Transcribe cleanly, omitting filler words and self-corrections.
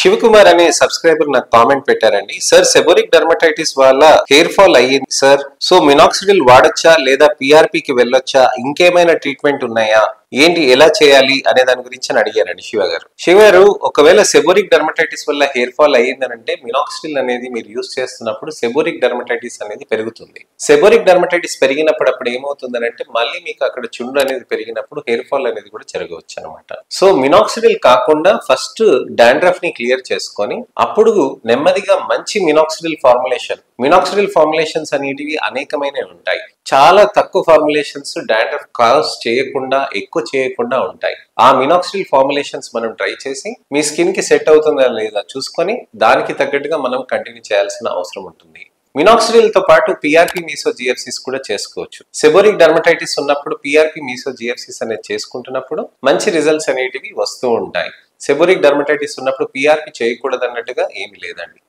శివకుమార్ అనే సబ్స్క్రైబర్ నాకు కామెంట్ పెట్టారండి. సార్, సెబోరిక్ డర్మటైటిస్ వల్ల హెయిర్ ఫాల్ అయ్యింది సార్. సో మినాక్సిడిల్ వాడొచ్చా లేదా పిఆర్పికి వెళ్ళొచ్చా, ఇంకేమైనా ట్రీట్మెంట్ ఉన్నాయా, ఏంటి ఎలా చేయాలి అనే దాని గురించి అని అడిగారండి శివ గారు. శివ గారు, ఒకవేళ సెబోరిక్ డర్మటైటిస్ వల్ల హెయిర్ ఫాల్ అయ్యిందనంటే మినాక్సిడిల్ అనేది మీరు యూస్ చేస్తున్నప్పుడు సెబోరిక్ డర్మటైటిస్ అనేది పెరుగుతుంది. సెబోరిక్ డర్మటైటిస్ పెరిగినప్పుడు అప్పుడు ఏమవుతుందనంటే మళ్ళీ మీకు అక్కడ చుండ్రు అనేది పెరిగినప్పుడు హెయిర్ ఫాల్ అనేది కూడా జరగవచ్చు అనమాట. సో మినాక్సిడిల్ కాకుండా ఫస్ట్ డాండ్రఫ్ ని క్లియర్ చేసుకొని అప్పుడు నెమ్మదిగా మంచి మినాక్సిడిల్ ఫార్ములేషన్స్ అనేటివి అనేకమైనవి ఉంటాయి. చాలా తక్కువ ఫార్ములేషన్స్ డాండ్రఫ్ కాజ్ చేయకుండా, ఎక్కువ చేయకుండా ఉంటాయి. ఆ మినాక్సిడిల్ ఫార్ములేషన్స్ మనం ట్రై చేసి మీ స్కిన్ కి సెట్ అవుతుందా లేదా చూసుకొని దానికి తగ్గట్టుగా మనం కంటిన్యూ చేయాల్సిన అవసరం ఉంటుంది. మినాక్సిడిల్ తో పాటు పిఆర్పి మీసో జిఎఫ్సిస్ కూడా చేసుకోవచ్చు. సెబోరిక్ డర్మటైటిస్ ఉన్నప్పుడు పిఆర్పి మీసో జిఎఫ్సిస్ అనేది చేసుకుంటున్నప్పుడు మంచి రిజల్ట్స్ అనేటివి వస్తూ ఉంటాయి. సెబోరిక్ డర్మటైటిస్ ఉన్నప్పుడు పిఆర్పి చేయకూడదు అన్నట్టుగా ఏమి లేదండి.